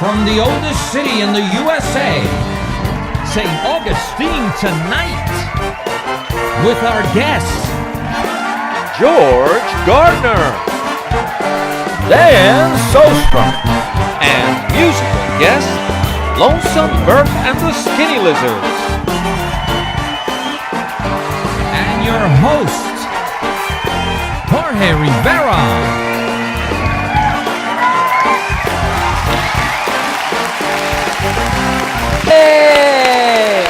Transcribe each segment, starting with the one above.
From the oldest city in the USA, St. Augustine Tonight, with our guests, George Gardner, Dan Sostrom, and musical guest, Lonesome, Bert, and the Skinny Lizards. and your host, Jorge Rivera. Hey!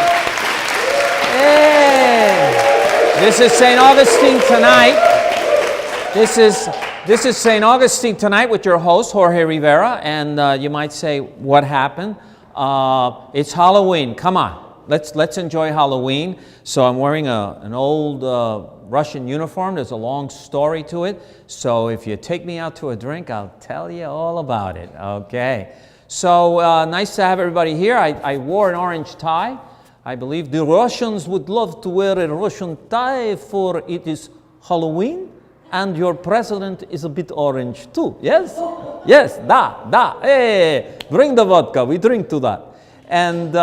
Hey! This is St. Augustine Tonight. This is St. Augustine Tonight with your host, Jorge Rivera. And you might say, what happened? It's Halloween. Come on. Let's enjoy Halloween. So I'm wearing an old Russian uniform. There's a long story to it. So if you take me out to a drink, I'll tell you all about it. Okay. So nice to have everybody here. I wore an orange tie. I believe the Russians would love to wear a Russian tie, for it is Halloween, and your president is a bit orange too. Yes? Yes, hey, bring the vodka, we drink to that. And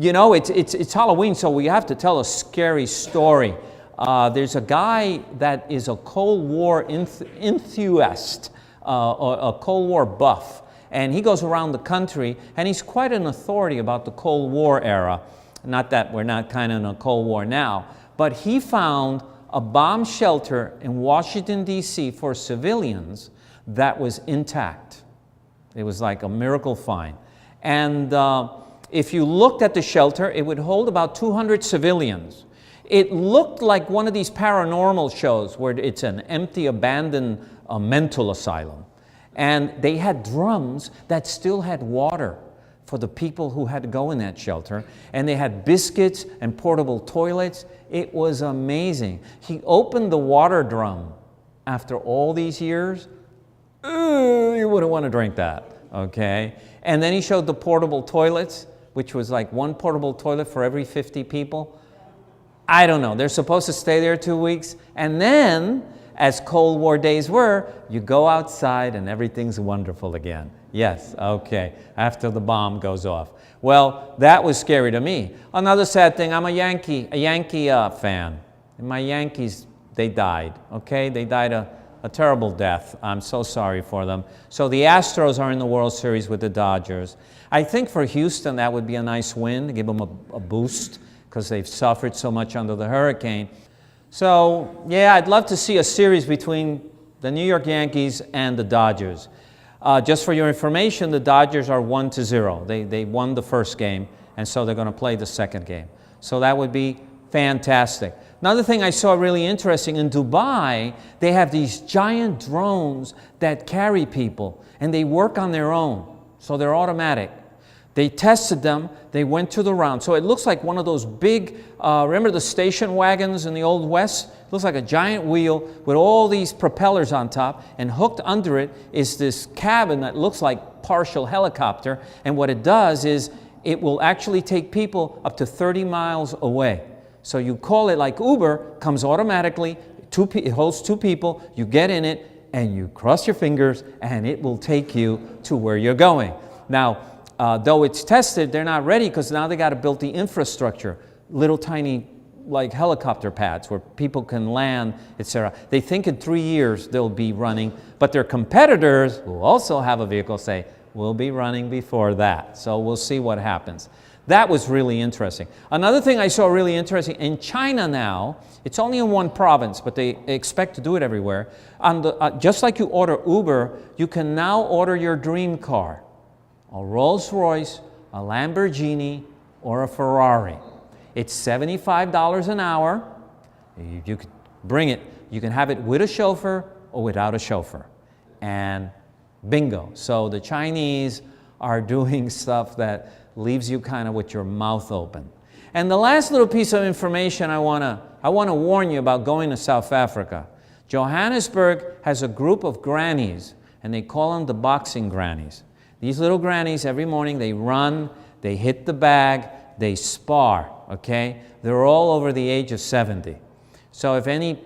you know, it's Halloween, so we have to tell a scary story. There's a guy that is a Cold War enthusiast, a Cold War buff. And he goes around the country, and he's quite an authority about the Cold War era. Not that we're not kind of in a Cold War now, but he found a bomb shelter in Washington, D.C. for civilians that was intact. It was like a miracle find. And if you looked at the shelter, it would hold about 200 civilians. It looked like one of these paranormal shows where it's an empty, abandoned mental asylum. And they had drums that still had water for the people who had to go in that shelter. And they had biscuits and portable toilets. It was amazing. He opened the water drum after all these years. You wouldn't want to drink that, okay? And then he showed the portable toilets, which was like one portable toilet for every 50 people. I don't know. They're supposed to stay there 2 weeks. And then, as Cold War days were, you go outside and everything's wonderful again. Yes, okay, after the bomb goes off. Well, that was scary to me. Another sad thing, I'm a Yankee fan. And my Yankees, they died, okay? They died a terrible death. I'm so sorry for them. So the Astros are in the World Series with the Dodgers. I think for Houston, that would be a nice win to give them a boost, because they've suffered so much under the hurricane. So, yeah, I'd love to see a series between the New York Yankees and the Dodgers. Just for your information, the Dodgers are 1-0. They won the first game, and so they're going to play the second game. So that would be fantastic. Another thing I saw really interesting, in Dubai, they have these giant drones that carry people, and they work on their own, so they're automatic. They tested them, they went to the round. So it looks like one of those big, remember the station wagons in the Old West? It looks like a giant wheel with all these propellers on top, and hooked under it is this cabin that looks like partial helicopter. And what it does is it will actually take people up to 30 miles away. So you call it like Uber, comes automatically, it holds two people, you get in it, and you cross your fingers, and it will take you to where you're going. Now, though it's tested, they're not ready, because now they got to build the infrastructure, little tiny like helicopter pads where people can land, etc. They think in 3 years they'll be running, but their competitors, who also have a vehicle, say, we'll be running before that. So we'll see what happens. That was really interesting. Another thing I saw really interesting, in China now, it's only in one province, but they expect to do it everywhere. Just like you order Uber, you can now order your dream car. A Rolls-Royce, a Lamborghini, or a Ferrari. It's $75 an hour. You could bring it. You can have it with a chauffeur or without a chauffeur. And bingo. So the Chinese are doing stuff that leaves you kind of with your mouth open. And the last little piece of information I want to warn you about going to South Africa. Johannesburg has a group of grannies, and they call them the boxing grannies. These little grannies, every morning, they run, they hit the bag, they spar, okay? They're all over the age of 70. So if any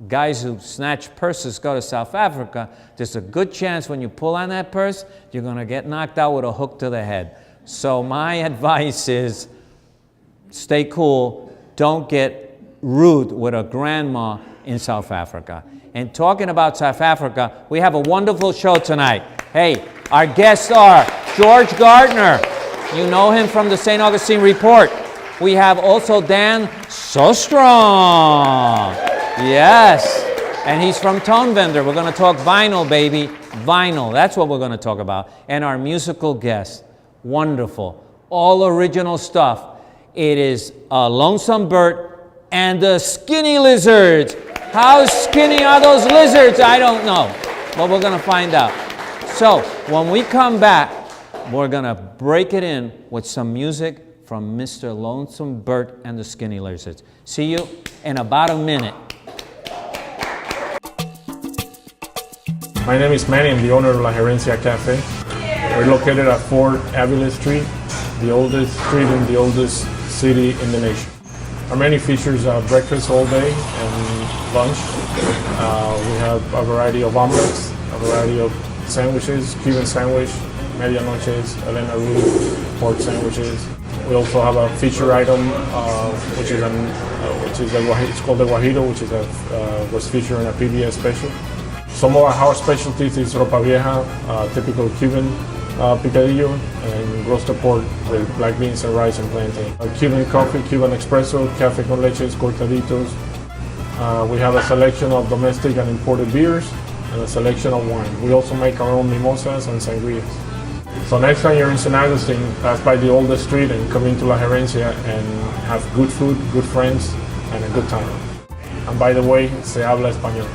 guys who snatch purses go to South Africa, there's a good chance when you pull on that purse, you're going to get knocked out with a hook to the head. So my advice is stay cool. Don't get rude with a grandma in South Africa. And talking about South Africa, we have a wonderful show tonight. Hey, our guests are George Gardner. You know him from the St Augustine Report. We have also Dan Sostrom. Yes. And he's from Tone Vendor. We're going to talk vinyl, baby. Vinyl. That's what we're going to talk about. And our musical guest. Wonderful. All original stuff. It is Lonesome Bert and the Skinny Lizards. How skinny are those lizards? I don't know. But we're going to find out. So when we come back, we're going to break it in with some music from Mr. Lonesome Bert and the Skinny Lizards. See you in about a minute. My name is Manny. I'm the owner of La Gerencia Cafe. We're located at 4 Avila Street, the oldest street in the oldest city in the nation. Our menu features breakfast all day and lunch. We have a variety of omelets, a variety of sandwiches, Cuban sandwich, medianoches, Elena Ruth, pork sandwiches. We also have a feature item, it's called the Guajiro, which was featured in a PBS special. Some of our house specialties is ropa vieja, typical Cuban picadillo, and roasted pork with black beans and rice and plantain. Cuban coffee, Cuban espresso, café con leches, cortaditos. We have a selection of domestic and imported beers and a selection of wine. We also make our own mimosas and sangrias. So next time you're in St. Augustine, pass by the oldest street and come into La Gerencia and have good food, good friends, and a good time. And by the way, se habla español.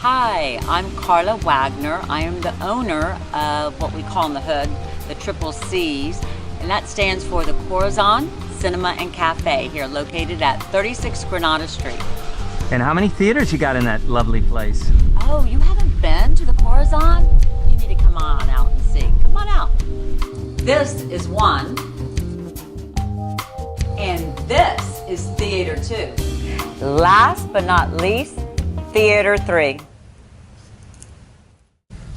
Hi, I'm Carla Wagner. I am the owner of what we call in the hood the Triple C's, and that stands for the Corazon Cinema and Cafe, here located at 36 Granada Street. And how many theaters you got in that lovely place? Oh, you haven't been to the Corazon? You need to come on out and see. Come on out. This is one, and this is Theater 2. Last but not least, Theater 3.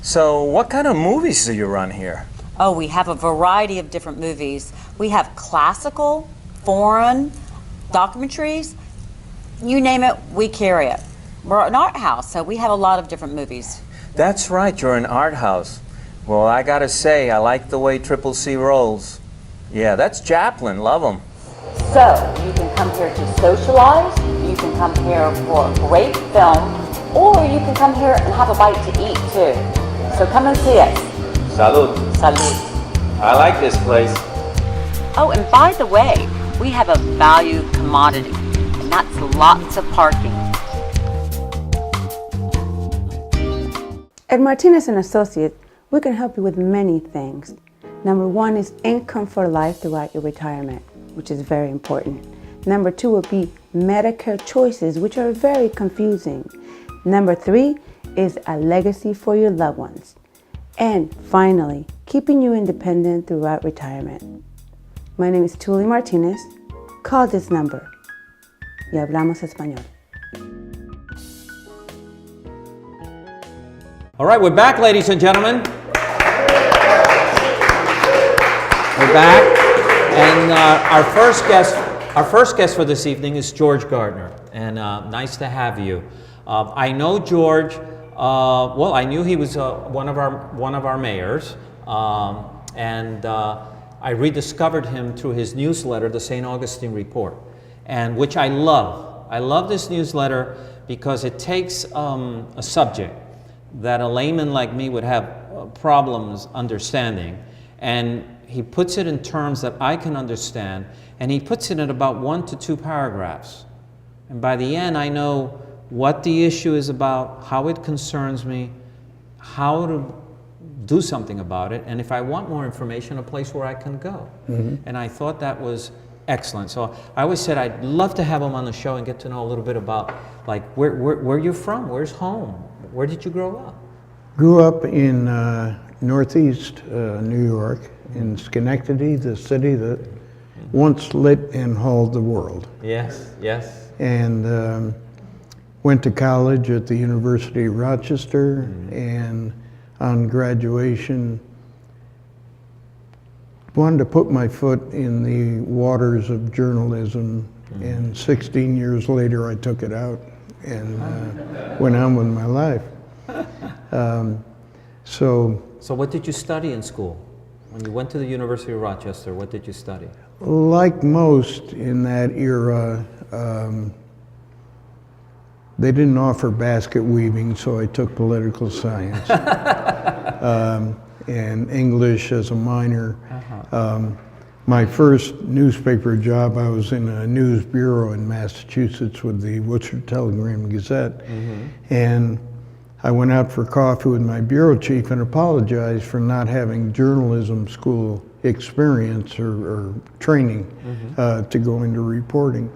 So what kind of movies do you run here? Oh, we have a variety of different movies. We have classical, foreign, documentaries, you name it, we carry it. We're an art house, so we have a lot of different movies. That's right, you're an art house. Well, I gotta say, I like the way Triple C rolls. Yeah, that's Chaplin, love him. So, you can come here to socialize, you can come here for a great film, or you can come here and have a bite to eat too. So come and see us. Salud. Salud. I like this place. Oh, and by the way, we have a valued commodity, and that's lots of parking. At Martinez & Associates, we can help you with many things. Number one is income for life throughout your retirement, which is very important. Number two would be Medicare choices, which are very confusing. Number three is a legacy for your loved ones. And finally, keeping you independent throughout retirement. My name is Tuli Martinez. Call this number. Y hablamos español. All right, we're back, ladies and gentlemen. We're back, and our first guest for this evening is George Gardner, and nice to have you. I know George. Well, I knew he was one of our mayors, and I rediscovered him through his newsletter, the St Augustine Report, and which I love. I love this newsletter because it takes a subject that a layman like me would have problems understanding, and he puts it in terms that I can understand, and he puts it in about 1 to 2 paragraphs. And by the end, I know what the issue is about, how it concerns me, how to do something about it, and if I want more information, a place where I can go. And I thought that was excellent. So I always said I'd love to have him on the show and get to know a little bit about, like, where you're from, where's home, where did you grow up? Grew up in Northeast New York, in Schenectady, the city that once lit and hauled the world. Yes, yes. And went to college at the University of Rochester, and on graduation wanted to put my foot in the waters of journalism, and 16 years later I took it out and went on with my life. So what did you study in school? When you went to the University of Rochester, what did you study? Like most in that era, they didn't offer basket weaving, so I took political science and English as a minor. My first newspaper job, I was in a news bureau in Massachusetts with the Worcester Telegram Gazette, and I went out for coffee with my bureau chief and apologized for not having journalism school experience or training to go into reporting.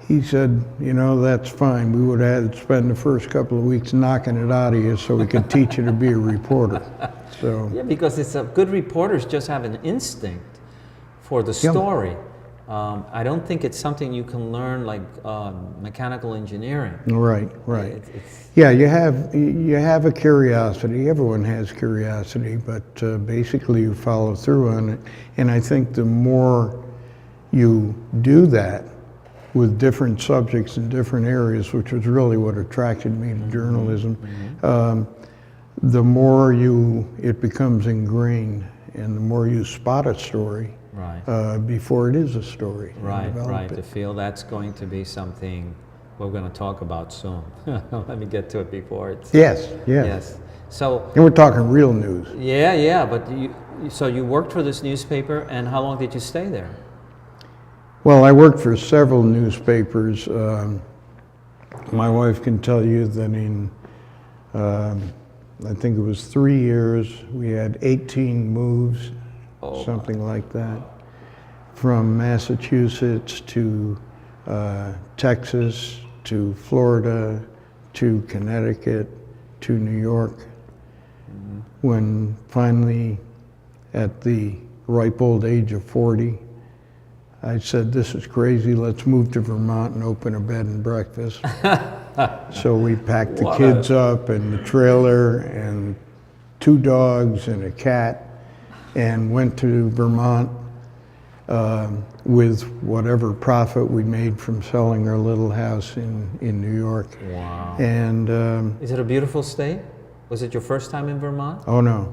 He said, you know, that's fine. We would have had to spend the first couple of weeks knocking it out of you so we could teach you to be a reporter. So yeah, because it's good reporters just have an instinct for the story. I don't think it's something you can learn like mechanical engineering. Right. Yeah, you have a curiosity. Everyone has curiosity, but basically you follow through on it. And I think the more you do that with different subjects in different areas, which was really what attracted me to journalism, the more it becomes ingrained, and the more you spot a story before it is a story. Right. To feel that's going to be something we're going to talk about soon. Let me get to it before it's... Yes. So... And we're talking real news. Yeah, but so you worked for this newspaper, and how long did you stay there? Well, I worked for several newspapers. My wife can tell you that in I think it was 3 years. We had 18 moves, something like that, from Massachusetts to Texas to Florida to Connecticut to New York. When finally, at the ripe old age of 40, I said, this is crazy, let's move to Vermont and open a bed and breakfast. So we packed the kids up and the trailer and 2 dogs and a cat and went to Vermont with whatever profit we made from selling our little house in New York. Wow. And is it a beautiful state? Was it your first time in Vermont? oh no,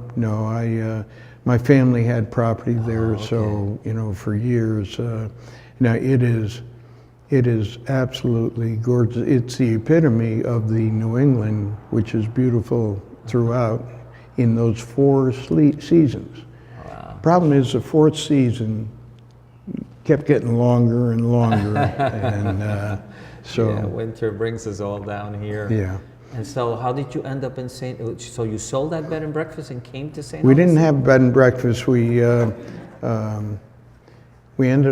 my family had property there, so for years. Now it is absolutely gorgeous. It's the epitome of the New England, which is beautiful throughout in those 4 seasons. Wow. Problem is the 4th season kept getting longer and longer, and so yeah, winter brings us all down here. yeah. And so, how did you end up in St? So you sold that bed and breakfast and came to St. We didn't have bed and breakfast. We ended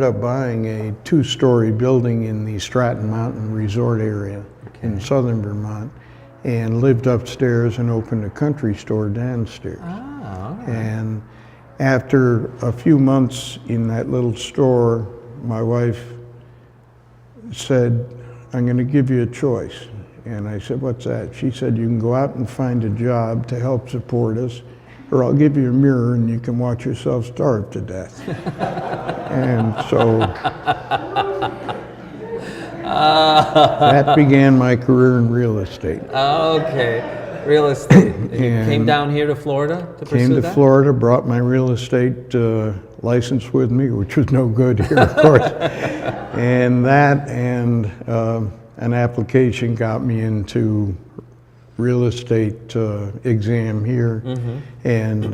up buying a 2-story building in the Stratton Mountain Resort area in southern Vermont, and lived upstairs and opened a country store downstairs. Ah, all right. And after a few months in that little store, my wife said, I'm going to give you a choice. And I said, what's that? She said, you can go out and find a job to help support us, or I'll give you a mirror and you can watch yourself starve to death. And so that began my career in real estate. Okay, real estate. You came down here to Florida to pursue Came to that? Florida, brought my real estate license with me, which was no good here, of course. And that and an application got me into real estate exam here, and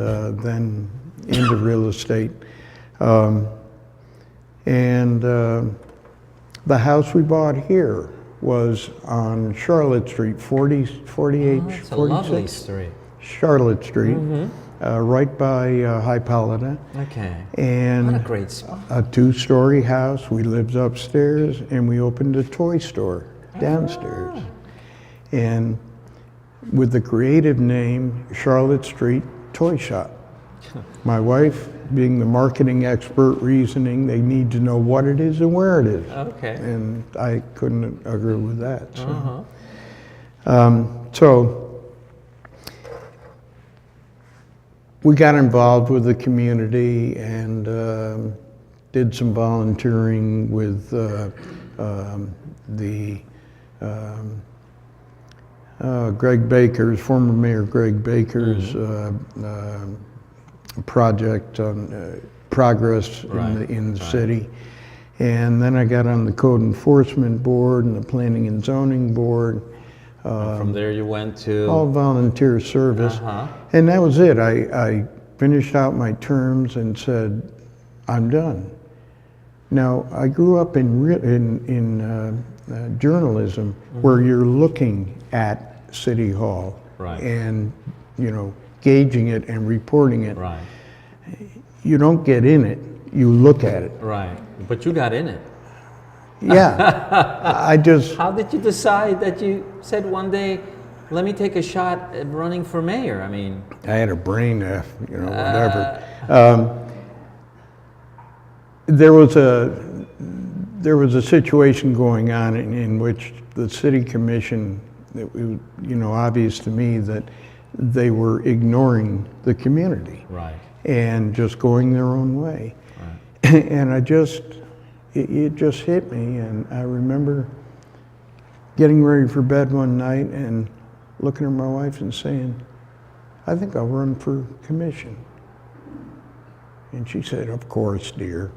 then into real estate. The house we bought here was on Charlotte Street, 48, It's a lovely 46? street. Charlotte Street, right by Hippolyta. Okay. And What a great spot. a 2-story house. We lived upstairs, and we opened a toy store downstairs. And with the creative name Charlotte Street Toy Shop. My wife, being the marketing expert, reasoning they need to know what it is and where it is. Okay. And I couldn't agree with that. So, so we got involved with the community and did some volunteering with Greg Baker's, former Mayor Greg Baker's project on progress in the city. And then I got on the Code Enforcement Board and the Planning and Zoning Board. And from there you went to? All volunteer service. And that was it. I finished out my terms and said, I'm done. Now, I grew up in journalism where you're looking at City Hall and, gauging it and reporting it. Right. You don't get in it, you look at it. Right. But you got in it. Yeah. I just... How did you decide that you said one day, let me take a shot at running for mayor? I mean... I had a brain, whatever. There was a situation going on in which the city commission, it was, obvious to me that they were ignoring the community. Right. And just going their own way. Right. And it just hit me, and I remember getting ready for bed one night and looking at my wife and saying, I think I'll run for commission. And she said, of course, dear.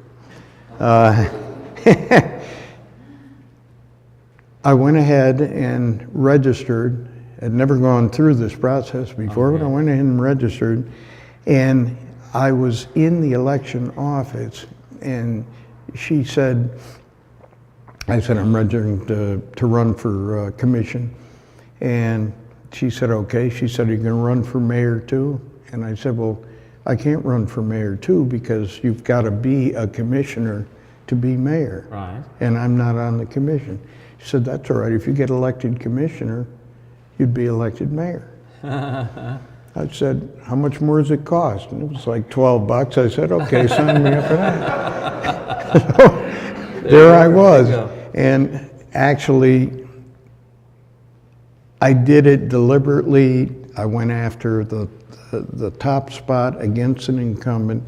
I went ahead and registered. I'd never gone through this process before, but I went ahead and registered. And I was in the election office, and she said, I said, I'm registering to run for commission. And she said, okay. She said, are you going to run for mayor too? And I said, well, I can't run for mayor too because you've got to be a commissioner to be mayor. Right. And I'm not on the commission. She said, that's all right. If you get elected commissioner, you'd be elected mayor. I said, how much more does it cost? And it was like $12. I said, okay, sign me up for that. So, there I was. And actually, I did it deliberately. I went after the top spot against an incumbent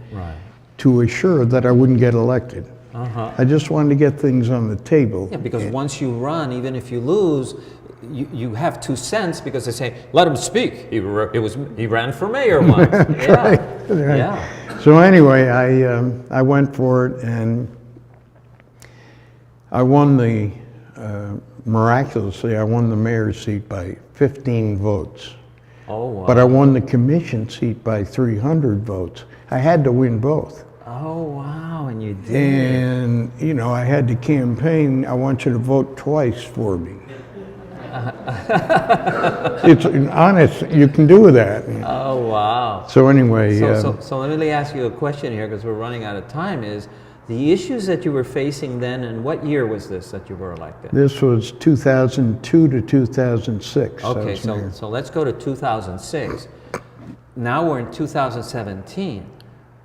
to assure that I wouldn't get elected. I just wanted to get things on the table. Yeah, because once you run, even if you lose, you have 2 cents because they say, let him speak. He ran for mayor once. Right. Yeah. So anyway, I went for it, and I won miraculously, I won the mayor's seat by 15 votes. Oh, wow. But I won the commission seat by 300 votes. I had to win both. Oh, wow, and you did. And, you know, I had to campaign, I want you to vote twice for me. It's honest, you can do that. Oh, wow. So anyway. So let me ask you a question here, because we're running out of time, is the issues that you were facing then, and what year was this that you were elected? This was 2002 to 2006. Okay, so let's go to 2006. Now we're in 2017.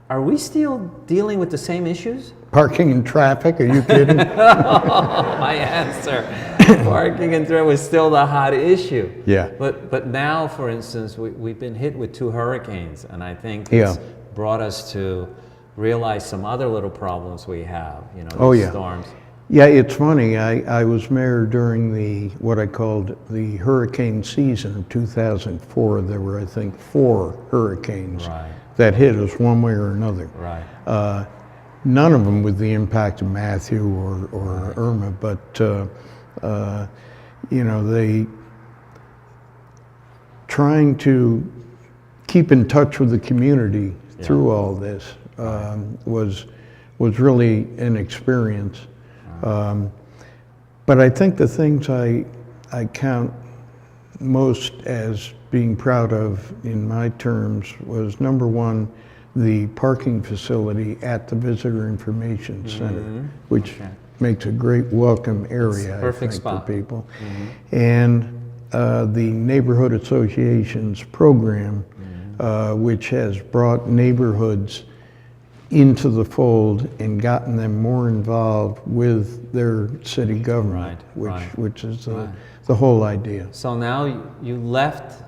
Are we still dealing with the same issues? Parking and traffic, are you kidding? My answer. Parking and traffic was still the hot issue. Yeah. But now, for instance, we've been hit with 2 hurricanes, and I think it's brought us to realize some other little problems we have, you know, these storms. Yeah, it's funny. I was mayor during what I called the hurricane season of 2004. There were, I think, 4 hurricanes that hit us one way or another. Right. None of them with the impact of Matthew or Irma, but you know, they trying to keep in touch with the community through all this was really an experience. But I think the things I count most as being proud of in my terms was, number one, the parking facility at the Visitor Information Center, which makes a great welcome area, I think, for people. And the Neighborhood Associations program, which has brought neighborhoods into the fold and gotten them more involved with their city government, which is the whole idea. So now you left.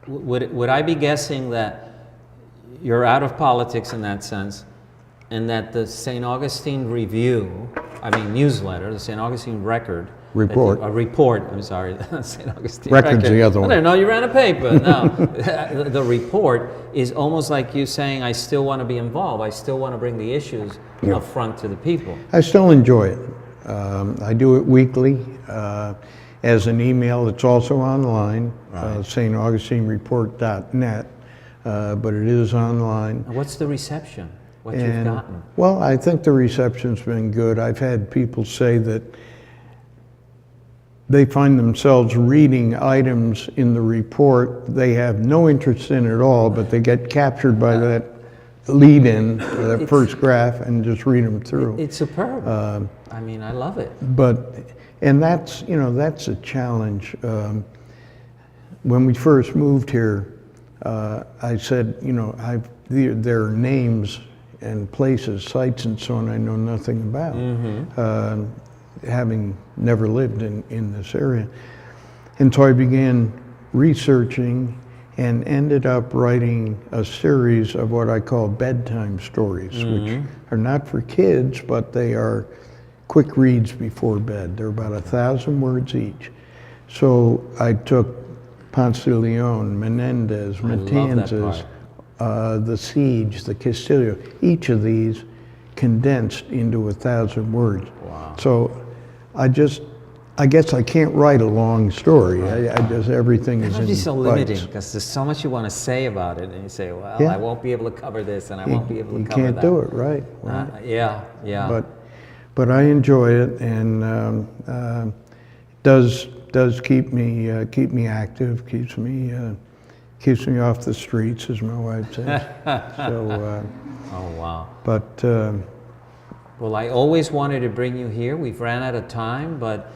Would I be guessing that you're out of politics in that sense, and that the St. Augustine newsletter, the St. Augustine Report, I'm sorry, St. Augustine Record's the other one. I didn't know you ran a paper. No, the report is almost like you saying, I still want to be involved. I still want to bring the issues up front to the people. I still enjoy it. I do it weekly as an email. It's also online, staugustinereport.net, but it is online. And what's the reception? What you've gotten? Well, I think the reception's been good. I've had people say that they find themselves reading items in the report they have no interest in at all, but they get captured by that lead-in, that first graph, and just read them through. It's superb. I mean, I love it. And that's, you know, that's a challenge. When we first moved here, I said, you know, there are names and places, sites and so on I know nothing about. Having never lived in this area. And so I began researching and ended up writing a series of what I call bedtime stories, which are not for kids, but they are quick reads before bed. They're about 1,000 words each. So I took Ponce de Leon, Menendez, Matanzas, the Siege, the Castillo, each of these condensed into 1,000 words. Wow. So I guess I can't write a long story. I just, everything is in It's so limiting bites. because there's so much you want to say about it, and you say, well, I won't be able to cover this, and I won't be able to cover that. You can't do it, right? Yeah. But I enjoy it, and does does keep me active, keeps me off the streets, as my wife says. So. Oh wow! But. Well, I always wanted to bring you here. We've ran out of time, but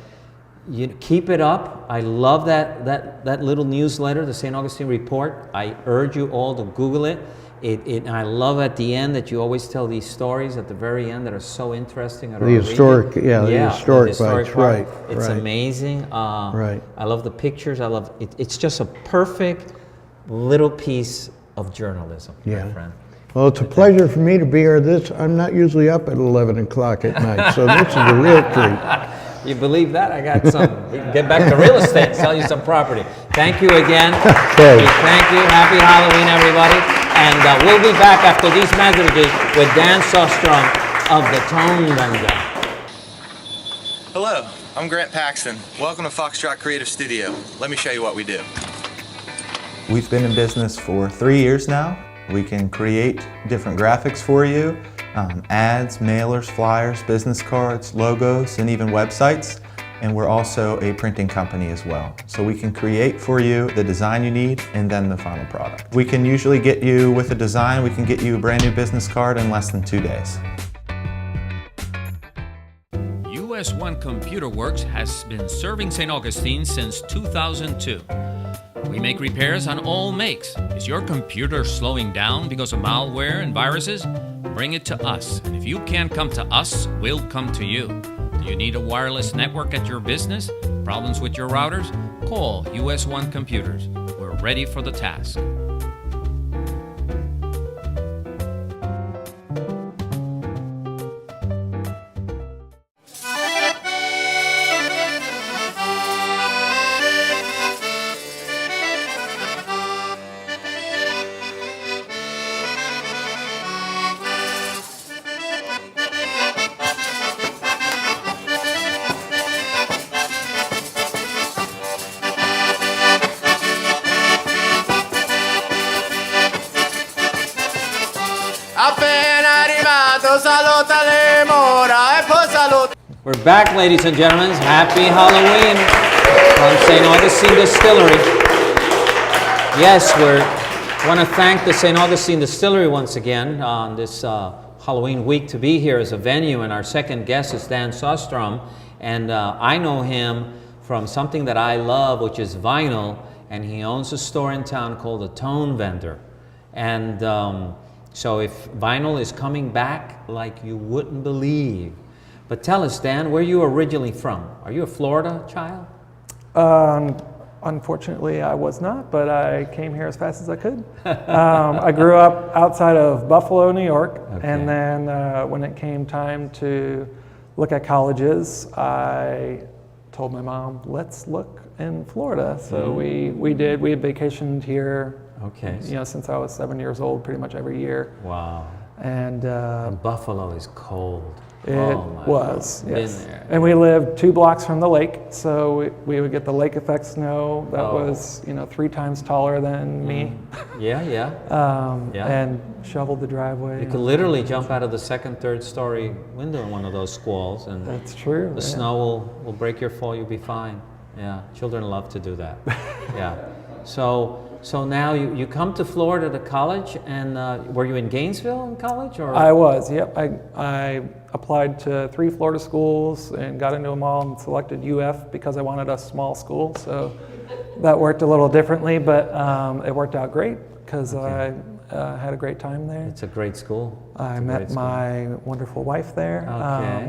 you keep it up. I love that little newsletter, the St. Augustine Report. I urge you all to Google it. I love at the end that you always tell these stories at the very end that are so interesting. The historic bites, right. It's amazing. Right. I love the pictures. I love it. It's just a perfect little piece of journalism, my friend. Well, it's a pleasure for me to be here. I'm not usually up at 11 o'clock at night, so this is a real treat. You believe that? I got some. We can get back to real estate, sell you some property. Thank you again. Okay. Thank you. Happy Halloween, everybody. And we'll be back after these messages with Dan Sostrom of the Tone Vendor. Hello, I'm Grant Paxton. Welcome to Foxtrot Creative Studio. Let me show you what we do. We've been in business for 3 years now. We can create different graphics for you, ads, mailers, flyers, business cards, logos, and even websites. And we're also a printing company as well. So we can create for you the design you need and then the final product. We can usually get you with a design, we can get you a brand new business card in less than 2 days. US One Computer Works has been serving St. Augustine since 2002. We make repairs on all makes. Is your computer slowing down because of malware and viruses? Bring it to us. And if you can't come to us, we'll come to you. Do you need a wireless network at your business? Problems with your routers? Call US One Computers. We're ready for the task. We're back, ladies and gentlemen. Happy Halloween from St. Augustine Distillery. Yes, we want to thank the St. Augustine Distillery once again on this Halloween week to be here as a venue, and our second guest is Dan Sostrom, and I know him from something that I love, which is vinyl, and he owns a store in town called the Tone Vendor. And so if vinyl is coming back like you wouldn't believe. But tell us, Dan, where are you originally from? Are you a Florida child? Unfortunately, I was not, but I came here as fast as I could. I grew up outside of Buffalo, New York, and then when it came time to look at colleges, I told my mom, let's look in Florida. So we did. We had vacationed here, since I was 7 years old, pretty much every year. Wow. And Buffalo is cold. It was, yes. And we lived 2 blocks from the lake, so we would get the lake effect snow that was, 3 times taller than me. Yeah. And shoveled the driveway. You could literally jump out of the 2nd, 3rd story window in one of those squalls, and that's true. The snow will break your fall. You'll be fine. Yeah, children love to do that. Yeah. So now you come to Florida to college, and were you in Gainesville in college? Or? I was, yep. I applied to 3 Florida schools and got into them all and selected UF because I wanted a small school. So that worked a little differently, but it worked out great because I had a great time there. It's a great school. I met my wonderful wife there,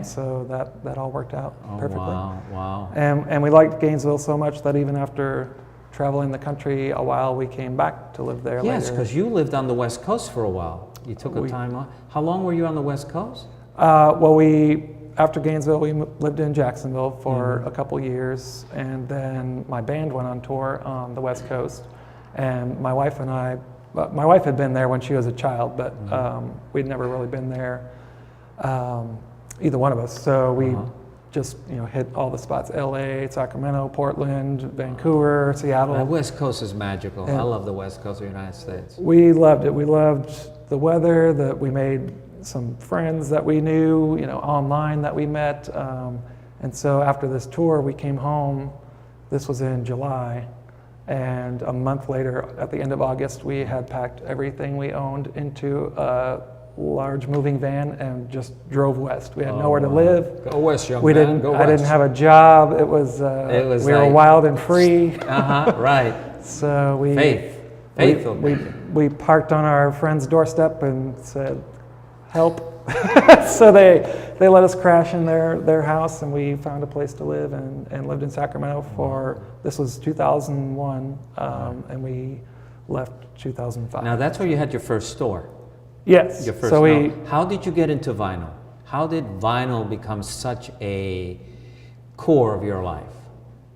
so that all worked out perfectly. Wow. And we liked Gainesville so much that even after traveling the country a while, we came back to live there later. Yes, because you lived on the West Coast for a while. You took a time off. How long were you on the West Coast? After Gainesville, we lived in Jacksonville for a couple years, and then my band went on tour on the West Coast, and my wife and I, my wife had been there when she was a child, but we'd never really been there, either one of us, so we just hit all the spots: LA, Sacramento, Portland, Vancouver, Seattle. The West Coast is magical. I love the West Coast of the United States. We loved it. We loved the weather, that we made some friends that we knew, online that we met. And so after this tour, we came home This was in July, and a month later, at the end of August, we had packed everything we owned into a large moving van and just drove west. We had nowhere to live. Go west, young we man. didn't. Go I west. didn't have a job. It was we were wild and free. Right. So we we parked on our friend's doorstep and said, "Help!" So they let us crash in their house, and we found a place to live and lived in Sacramento for, this was 2001, and we left 2005. Now that's where you had your first store. Yes. Your first. So now, how did you get into vinyl? How did vinyl become such a core of your life?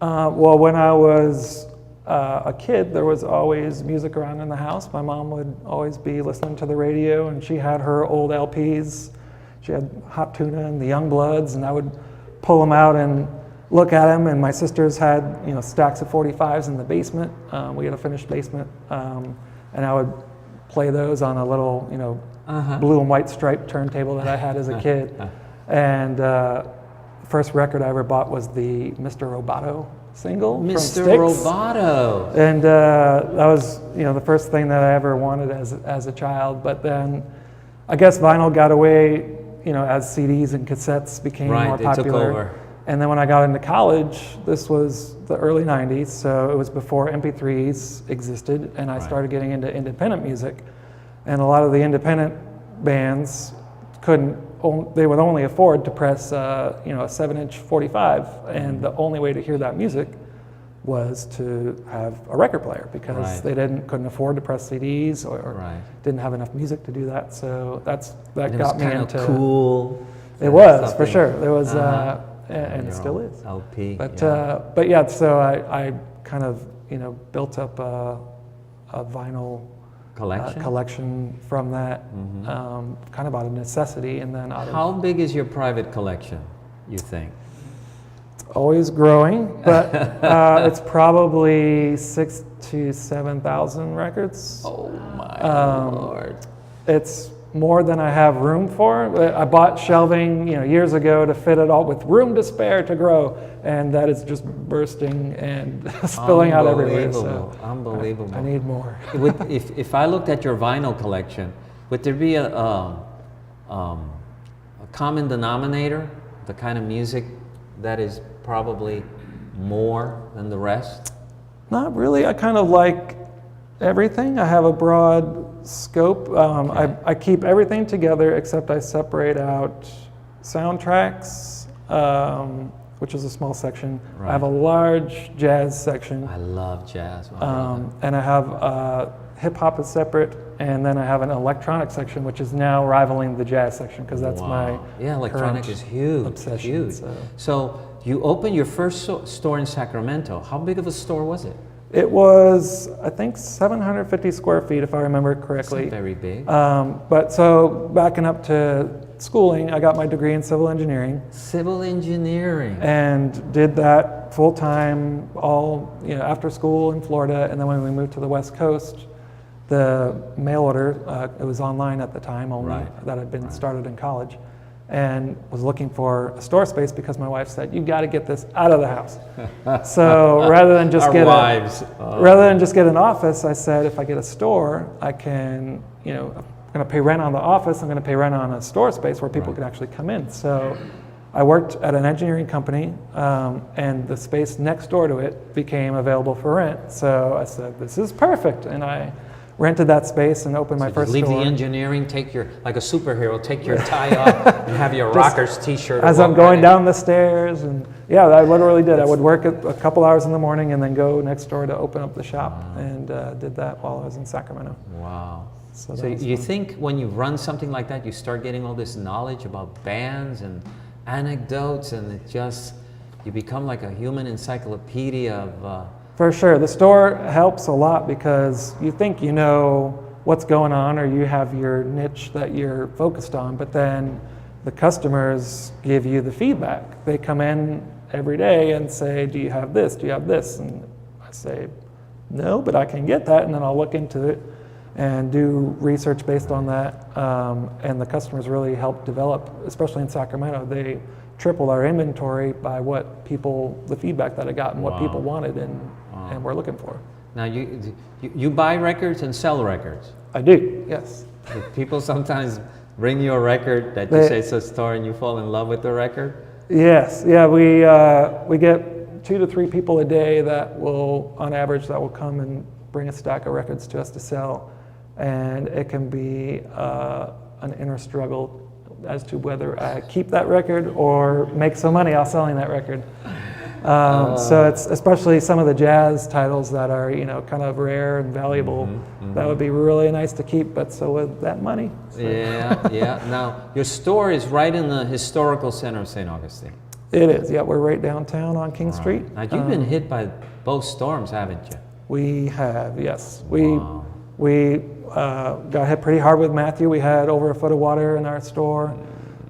Well, when I was a kid, there was always music around in the house. My mom would always be listening to the radio, and she had her old LPs. She had Hot Tuna and the Youngbloods, and I would pull them out and look at them. And my sisters had, stacks of 45s in the basement. We had a finished basement, and I would play those on a little, blue and white striped turntable that I had as a kid. And first record I ever bought was the Mr. Roboto single from Mr. Styx. Roboto. And that was, the first thing that I ever wanted as a child. But then I guess vinyl got away, as CDs and cassettes became more popular. Took over. And then when I got into college, this was the early 90s, so it was before MP3s existed, and I started getting into independent music. And a lot of the independent bands they would only afford to press a 7-inch 45, and the only way to hear that music was to have a record player, because they couldn't afford to press CDs or didn't have enough music to do that. So that got me into cool. It was for sure. There was and it still is. LP. But yeah, so I kind of built up a vinyl collection from that, kind of out of necessity, and then How big is your private collection, you think? It's always growing, but it's probably 6,000 to 7,000 records. Oh my Lord! It's more than I have room for. I bought shelving, years ago to fit it all, with room to spare to grow, and that is just bursting and spilling out everywhere. So Unbelievable. I need more. If I looked at your vinyl collection, would there be a common denominator, the kind of music that is probably more than the rest? Not really. I kind of like everything. I have a broad scope. I keep everything together, except I separate out soundtracks, which is a small section. I have a large jazz section. I love jazz. And I have hip hop is separate, and then I have an electronic section, which is now rivaling the jazz section, because that's my electronic is huge. Obsession. Huge. So you opened your first store in Sacramento. How big of a store was it? It was, I think, 750 square feet, if I remember correctly. That's very big. But so backing up to schooling, I got my degree in civil engineering. Civil engineering. And did that full time, all after school in Florida. And then when we moved to the West Coast, the mail order, it was online at the time only, that had been started in college, and was looking for a store space because my wife said, "You got to get this out of the house." So rather than just rather than just get an office, I said, if I get a store, I can, I'm going to pay rent on the office. I'm going to pay rent on a store space where people can actually come in. So I worked at an engineering company, and the space next door to it became available for rent. So I said, "This is perfect," and I rented that space and opened my first leave store. the engineering, take your, like a superhero, take your tie off and have your Rockers t-shirt. As I'm going down the stairs, and I literally did. I would work a couple hours in the morning and then go next door to open up the shop, and did that while I was in Sacramento. Wow. So you think when you run something like that, you start getting all this knowledge about bands and anecdotes, and you become like a human encyclopedia of... For sure. The store helps a lot, because you think you know what's going on, or you have your niche that you're focused on, but then the customers give you the feedback. They come in every day and say, "Do you have this? Do you have this?" And I say, "No, but I can get that," and then I'll look into it and do research based on that. And the customers really help develop, especially in Sacramento. They tripled our inventory by the feedback that I got and what people wanted and were looking for. Now you buy records and sell records? I do, yes. People sometimes bring you a record that you say it's a story and you fall in love with the record? Yes, yeah, we get 2 to 3 people a day that will, on average, that will come and bring a stack of records to us to sell. And it can be an inner struggle as to whether I keep that record or make some money off selling that record. So it's especially some of the jazz titles that are, kind of rare and valuable. That would be really nice to keep, but so would that money. So. Yeah. Now, your store is right in the historical center of St. Augustine. It is, yeah. We're right downtown on King Street. Now, you've been hit by both storms, haven't you? We have, yes. We got hit pretty hard with Matthew. We had over a foot of water in our store.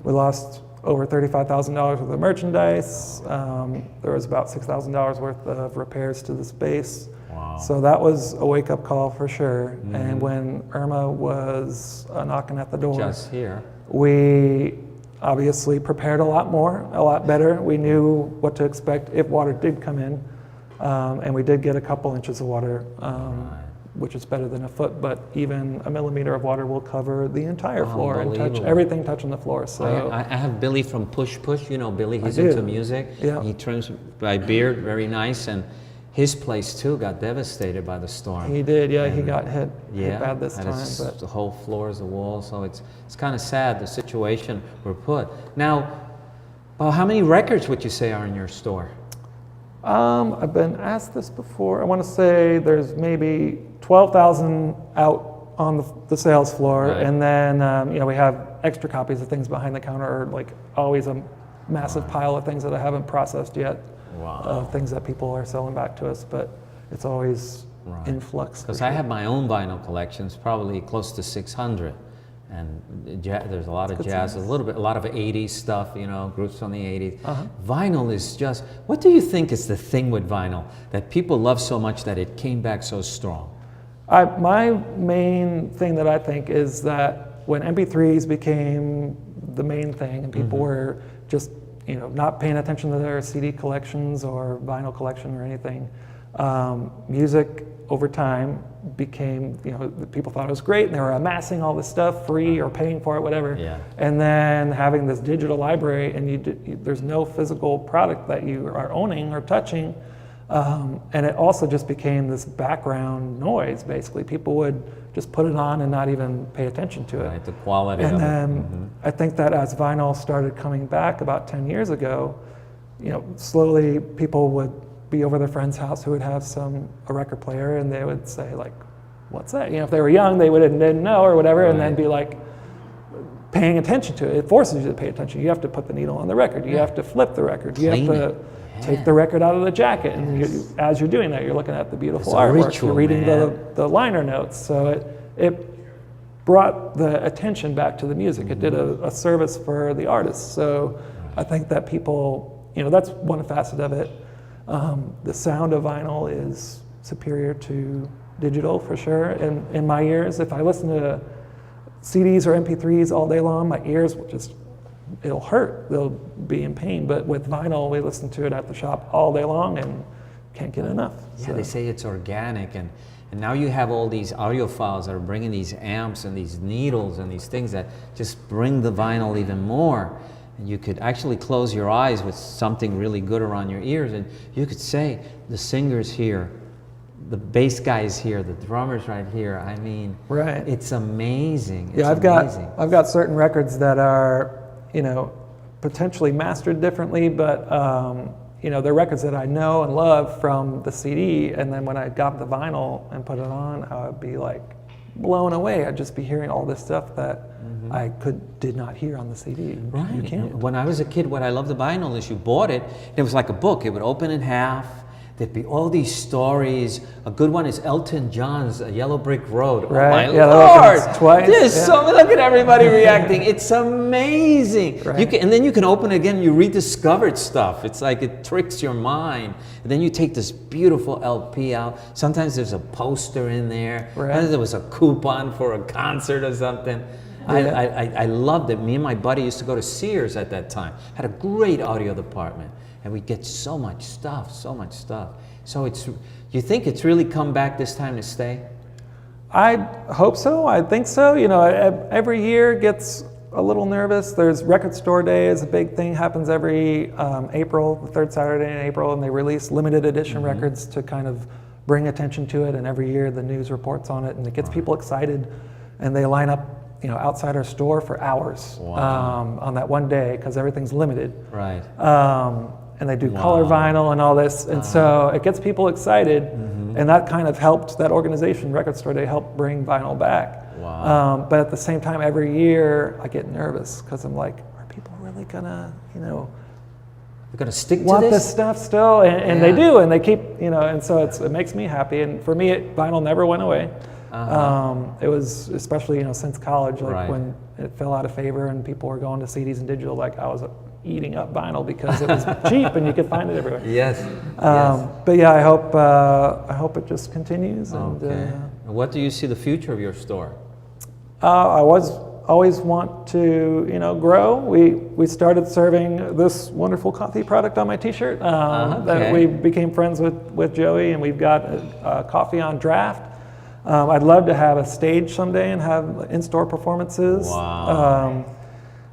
We lost over $35,000 worth of merchandise. There was about $6,000 worth of repairs to the space. Wow. So that was a wake-up call for sure. And when Irma was knocking at the door, just here, we obviously prepared a lot better. We knew what to expect if water did come in. And we did get a couple inches of water, which is better than a foot, but even a millimeter of water will cover the entire floor and touch everything touching the floor. So I have Billy from Push Push. You know Billy, he's I do. into music. Yeah. He trims by Beard, very nice, and his place too got devastated by the storm. He did, yeah. He got hit bad this time. But the whole floor is the wall, so it's kind of sad the situation we're put. Now, well, how many records would you say are in your store? I've been asked this before. I want to say there's maybe 12,000 out on the sales floor, Right. and then we have extra copies of things behind the counter, like always a massive pile of things that I haven't processed yet, of things that people are selling back to us, but it's always in flux. Because I have my own vinyl collections, probably close to 600. And there's a lot of jazz, a lot of 80s stuff, groups from the 80s. Vinyl is just, what do you think is the thing with vinyl that people love so much that it came back so strong? My main thing that I think is that when MP3s became the main thing and people were just, not paying attention to their CD collections or vinyl collection or anything, music over time became, people thought it was great and they were amassing all this stuff free or paying for it, whatever. Yeah. And then having this digital library and there's no physical product that you are owning or touching. And it also just became this background noise, basically. People would just put it on and not even pay attention to it. Right, the quality and of then I think that as vinyl started coming back about 10 years ago, slowly people would be over their friend's house who would have a record player, and they would say like, what's that? If they were young, they didn't know or whatever, and then be like paying attention to it. It forces you to pay attention. You have to put the needle on the record. You have to flip the record. You have to take the record out of the jacket, and as you're doing that, you're looking at the beautiful artwork. Ritual, you're reading the liner notes. So it brought the attention back to the music. It did a service for the artist. So I think that people, that's one facet of it. The sound of vinyl is superior to digital for sure. And in my ears, if I listen to CDs or MP3s all day long, my ears will it'll hurt. They'll be in pain. But with vinyl, we listen to it at the shop all day long and can't get enough. Yeah, So. they say it's organic, and now you have all these audiophiles that are bringing these amps and these needles and these things that just bring the vinyl even more. And you could actually close your eyes with something really good around your ears, and you could say, the singer's here, the bass guy's here, the drummer's right here. I mean, Right. it's amazing. Yeah, It's amazing. I've got certain records that are, potentially mastered differently, but they're records that I know and love from the CD, and then when I got the vinyl and put it on, I would be like blown away. I'd just be hearing all this stuff that I did not hear on the CD. Right. You can't. When I was a kid, what I loved the vinyl is you bought it, and it was like a book. It would open in half. There'd be all these stories. A good one is Elton John's "Yellow Brick Road." Right. Oh my Yeah, that Lord! opens twice. Look at everybody reacting. It's amazing. Right. And then you can open it again. You rediscovered stuff. It's like it tricks your mind. And then you take this beautiful LP out. Sometimes there's a poster in there. Right. Sometimes there was a coupon for a concert or something. I loved it. Me and my buddy used to go to Sears at that time. Had a great audio department, and we'd get so much stuff. So you think it's really come back this time to stay? I hope so. I think so. You know, every year gets a little nervous. There's Record Store Day is a big thing. Happens every April, the third Saturday in April, and they release limited edition records to kind of bring attention to it. And every year the news reports on it, and it gets people excited, and they line up, you know, outside our store for hours on that one day because everything's limited. Right. And they do color vinyl and all this, and so it gets people excited, and that kind of helped, that organization, Record Store Day, helped bring vinyl back. Wow. But at the same time, every year I get nervous because I'm like, are people really gonna, you know, They're gonna stick to want this? this stuff still? And they do, and they keep, you know, and so it makes me happy. And for me, vinyl never went away. It was, especially, you know, since college, like when it fell out of favor and people were going to CDs and digital, like I was eating up vinyl because it was cheap and you could find it everywhere. Yes. But yeah, I hope it just continues. Okay. And what do you see the future of your store? I always want to, you know, grow. We started serving this wonderful coffee product on my T-shirt. That we became friends with Joey, and we've got coffee on draft. I'd love to have a stage someday and have in-store performances. Wow.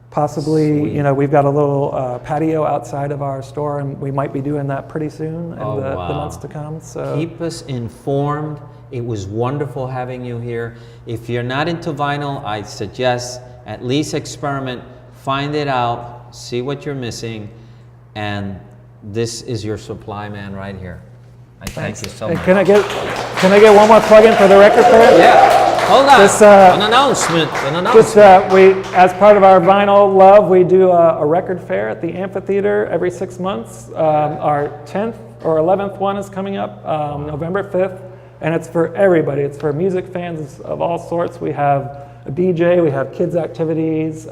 Possibly, you know, we've got a little patio outside of our store, and we might be doing that pretty soon in the months to come. So keep us informed. It was wonderful having you here. If you're not into vinyl, I suggest at least experiment, find it out, see what you're missing, and this is your supply man right here. I thank you so much. Can I get one more plug in for the record fair? Yeah. Hold on. This, an announcement. We, as part of our vinyl love, we do a record fair at the amphitheater every 6 months. Our 10th or 11th one is coming up November 5th, and it's for everybody. It's for music fans of all sorts. We have a DJ, we have kids activities,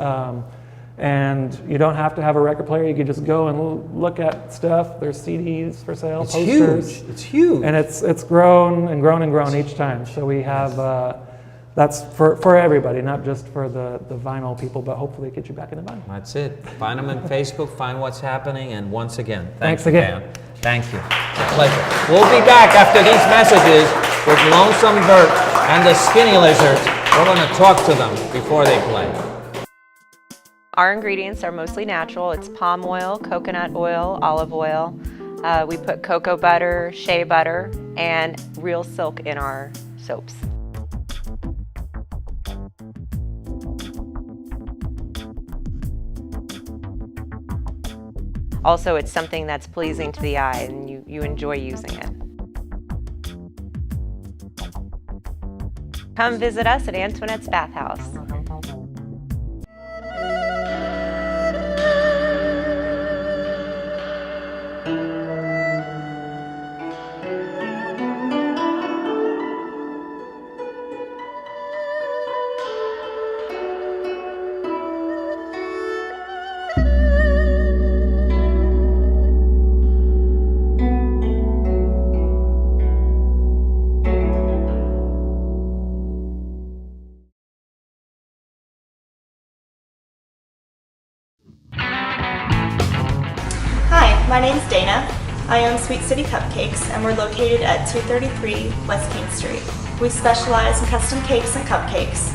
and you don't have to have a record player. You can just go and look at stuff. There's CDs for sale, posters. It's huge. And it's grown and grown and grown each time. So we have, that's for everybody, not just for the vinyl people, but hopefully get you back into vinyl. That's it. Find them on Facebook, find what's happening, and once again, thanks again. Dan. Thank you. It's a pleasure. We'll be back after these messages with Lonesome Bert and the Skinny Lizards. We're going to talk to them before they play. Our ingredients are mostly natural. It's palm oil, coconut oil, olive oil. We put cocoa butter, shea butter, and real silk in our soaps. Also, it's something that's pleasing to the eye and you enjoy using it. Come visit us at Antoinette's Bathhouse. My name's Dana. I own Sweet City Cupcakes, and we're located at 233 West King Street. We specialize in custom cakes and cupcakes.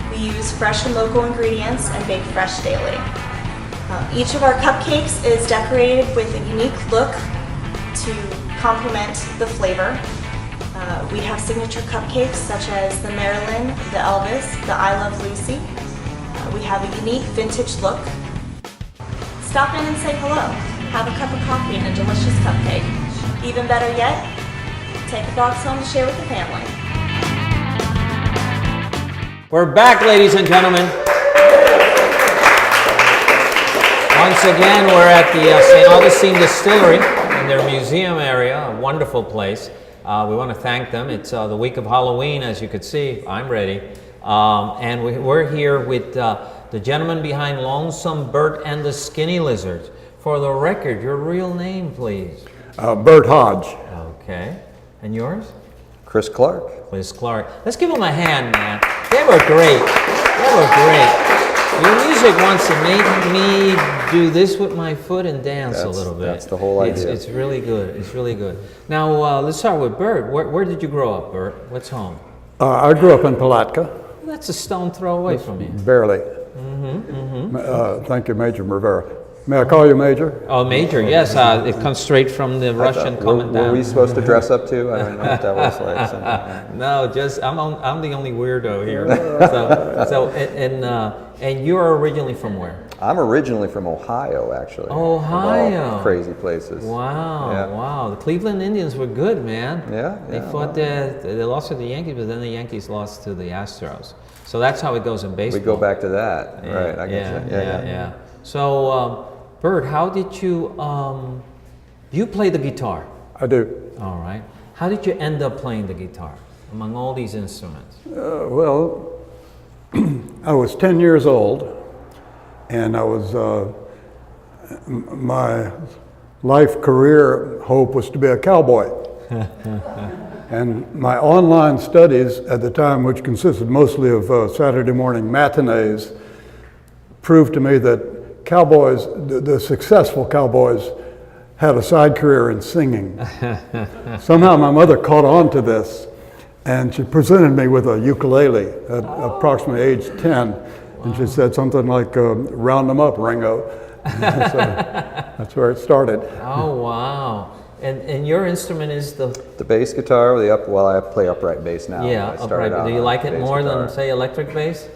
We use fresh and local ingredients and bake fresh daily. Each of our cupcakes is decorated with a unique look to complement the flavor. We have signature cupcakes such as the Marilyn, the Elvis, the I Love Lucy. We have a unique vintage look. Stop in and say hello. Have a cup of coffee and a delicious cupcake. Even better yet, take a box home to share with the family. We're back, ladies and gentlemen. Once again, we're at the St Augustine Distillery in their museum area, a wonderful place. We want to thank them. It's the week of Halloween, as you could see. I'm ready. And we're here with the gentleman behind Lonesome Bert and the Skinny Lizards. For the record, your real name, please. Bert Hodge. Okay. And yours? Chris Clark. Chris Clark. Let's give them a hand, man. They were great. They were great. Your music once made me do this with my foot and dance a little bit. That's the whole idea. It's really good. It's really good. Now, let's start with Bert. Where did you grow up, Bert? What's home? I grew up in Palatka. That's a stone throw away from you. Barely. Thank you, Major Rivera. May I call you Major? Oh, Major, yes. It comes straight from the Russian commandant. Were we supposed to dress up too? I don't know what that was like. So. No, just I'm the only weirdo here. And you're originally from where? I'm originally from Ohio, actually. Ohio. Of all crazy places. Wow, Yeah. wow. The Cleveland Indians were good, man. Yeah. They fought they lost to the Yankees, but then the Yankees lost to the Astros. So that's how it goes in baseball. We go back to that, Yeah, right? I get you. Yeah. So, Bert, how did you you play the guitar? I do. All right. How did you end up playing the guitar among all these instruments? Well, I was 10 years old, and I was my life career hope was to be a cowboy. And my online studies at the time, which consisted mostly of Saturday morning matinees, proved to me that cowboys, the successful cowboys, had a side career in singing. Somehow my mother caught on to this, and she presented me with a ukulele at approximately age 10, and she said something like, round them up, Ringo. So that's where it started. Oh, wow. And your instrument is the bass guitar, I play upright bass now. Yeah, upright. Do you like it more than, say, electric bass?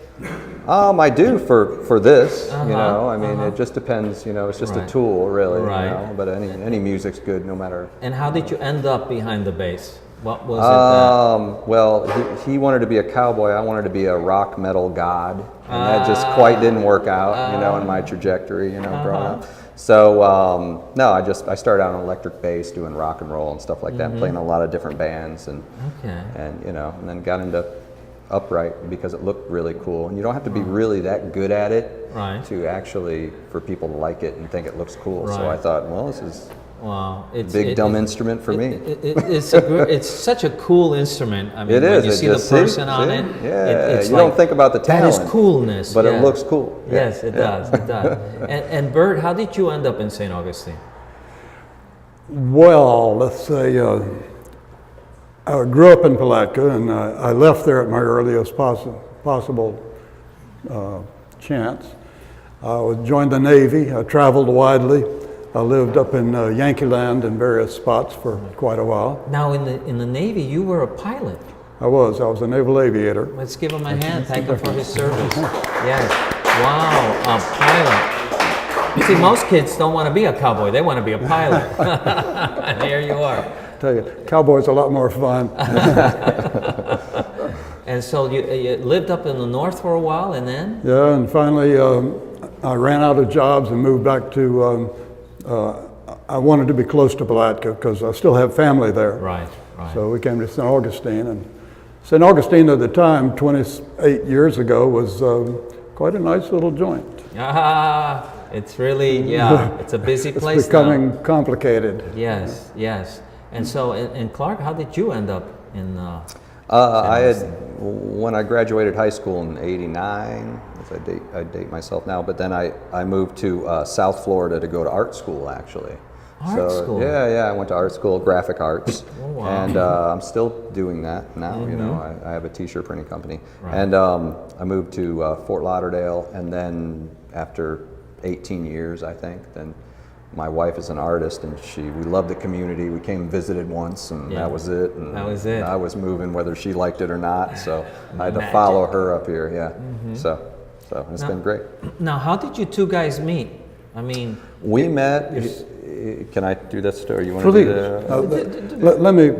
I do for this, you know. I mean, it just depends, you know. It's just a tool, really. Right. You know? But any music's good, no matter. And how did you end up behind the bass? What was it? Well, he wanted to be a cowboy. I wanted to be a rock metal god, and that just quite didn't work out, you know, in my trajectory, you know, growing up. So no, I started out on electric bass, doing rock and roll and stuff like that, playing in a lot of different bands, and you know, and then got into upright because it looked really cool, and you don't have to be really that good at it to actually for people to like it and think it looks cool. So I thought, well, this is a big dumb instrument for me. It's such a cool instrument. I mean, it is. When you see the person on it, it's you like, don't think about the talent. That is coolness, but it looks cool. Yes, it does. It does. And Bert, how did you end up in St. Augustine? Well, let's say I grew up in Palatka, and I left there at my earliest possible chance. I joined the Navy. I traveled widely. I lived up in Yankee Land in various spots for quite a while. Now, in the Navy, you were a pilot. I was a naval aviator. Let's give him a hand. Thank him for his service. Yes. Wow, a pilot. You see, most kids don't want to be a cowboy. They want to be a pilot. And here you are. I tell you, cowboys are a lot more fun. And so you lived up in the north for a while, and then? Yeah, and finally I ran out of jobs and moved back to, I wanted to be close to Palatka because I still have family there. Right. So we came to St. Augustine, and St. Augustine at the time, 28 years ago, was quite a nice little joint. It's really, it's a busy place It's becoming complicated. Yes. And so, and Clark, how did you end up in when I graduated high school in '89, I date myself now, but then I moved to South Florida to go to art school, actually. Art school? Yeah, I went to art school, graphic arts. Oh, wow. And I'm still doing that now, you know. I have a t-shirt printing company. Right. And I moved to Fort Lauderdale, and then after 18 years, I think, then my wife is an artist, and we loved the community. We came and visited once, and that was it. And that was it. I was moving whether she liked it or not, so I had to follow her up here, So it's been great. Now, how did you two guys meet? I mean... We met... Can I do that story? You want Please. To do Let me...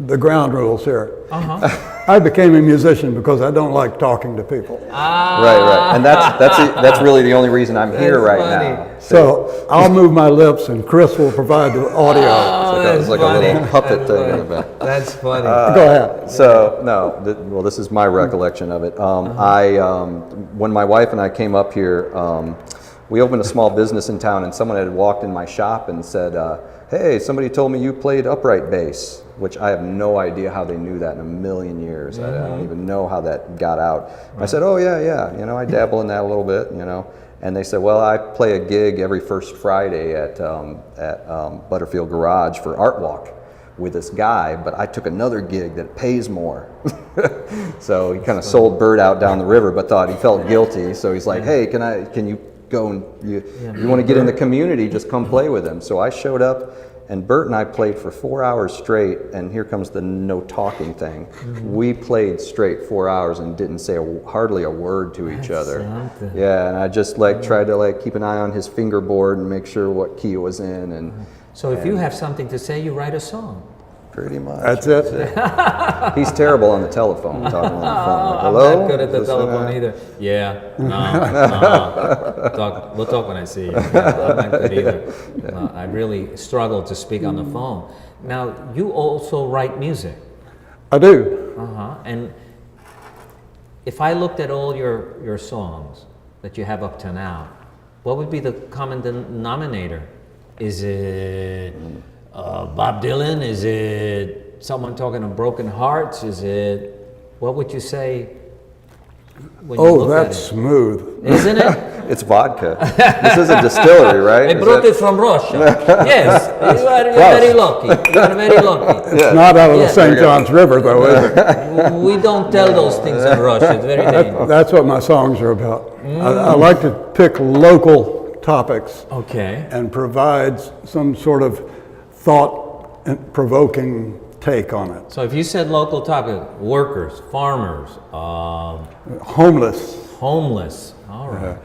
The ground rules here. I became a musician because I don't like talking to people. Right. And that's really the only reason I'm here right now. So I'll move my lips, and Chris will provide the audio. It's like a little puppet thing in the back. That's funny. Go ahead. So no, this is my recollection of it. When my wife and I came up here, we opened a small business in town, and someone had walked in my shop and said, hey, somebody told me you played upright bass, which I have no idea how they knew that in a million years. I don't even know how that got out. I said, oh yeah, you know, I dabble in that a little bit, you know. And they said, well, I play a gig every first Friday at Butterfield Garage for Art Walk with this guy, but I took another gig that pays more. So he kind of sold Bert out down the river, but thought he felt guilty. So he's like, hey, can you go and you want to get in the community, just come play with him. So I showed up, and Bert and I played for 4 hours straight, and here comes the no talking thing. We played straight 4 hours and didn't say hardly a word to each other. Yeah, and I just like tried to like keep an eye on his fingerboard and make sure what key it was in. And so if you have something to say, you write a song. Pretty much. That's it. He's terrible on the telephone, talking on the phone. Like, hello? I'm not good at the telephone either. Yeah, no. We'll talk when I see you. Yeah, I'm not good either. I really struggle to speak on the phone. Now, you also write music. I do. And if I looked at all your songs that you have up to now, what would be the common denominator? Is it Bob Dylan? Is it someone talking of broken hearts? Is it, what would you say when you look that's at it? smooth. Isn't it? It's vodka. This is a distillery, right? They brought it from Russia. Yes, you are very lucky. You are very lucky. It's not out of the St. John's River, though, is it? We don't tell those things in Russia. It's very dangerous. That's what my songs are about. I like to pick local topics and provide some sort of thought-provoking take on it. So if you said local topic, workers, farmers, homeless, all right.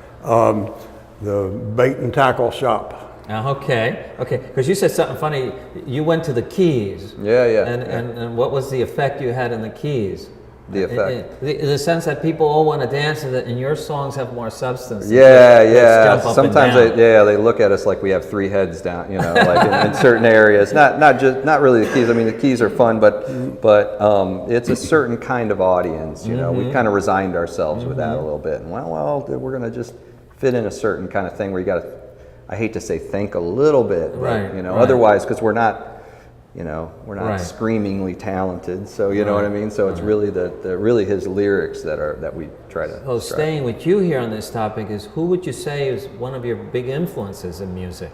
The bait and tackle shop. Okay, because you said something funny. You went to the Keys. Yeah. And what was the effect you had in the Keys? The effect. The sense that people all want to dance, and your songs have more substance. Yeah. Sometimes they look at us like we have 3 heads down, you know, like in certain areas. Not really the Keys. I mean, the Keys are fun, but it's a certain kind of audience. You know, we kind of resigned ourselves with that a little bit. And well, we're gonna just fit in a certain kind of thing where you got to, I hate to say, think a little bit, but, you know, otherwise, because we're not screamingly talented, so you know what I mean. So it's really really his lyrics that we try to. So staying with you here on this topic is, who would you say is one of your big influences in music?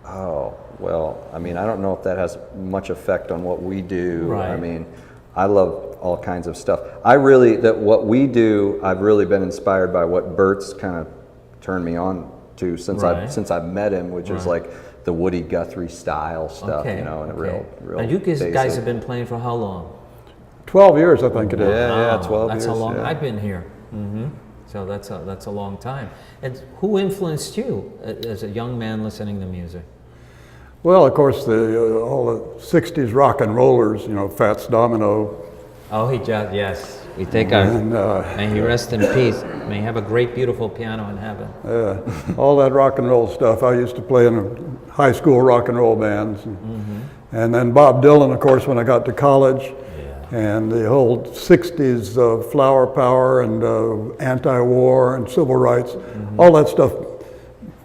Oh well, I mean, I don't know if that has much effect on what we do. Right. I mean, I love all kinds of stuff. What we do, I've really been inspired by what Bert's kind of turned me on to since I've met him, which is like the Woody Guthrie style stuff, you know, and real. And you guys have been playing for how long? 12 years, I think it is. Yeah, 12 that's years. That's how long I've been here. So that's a long time. And who influenced you as a young man listening to music? Well, of course, all the 60s rock and rollers, you know, Fats Domino. Oh, yes. We take our, may he rest in peace. May he have a great, beautiful piano in heaven. Yeah, all that rock and roll stuff. I used to play in a high school rock and roll bands. And then Bob Dylan, of course, when I got to college. And the whole 60s flower power and anti-war and civil rights, all that stuff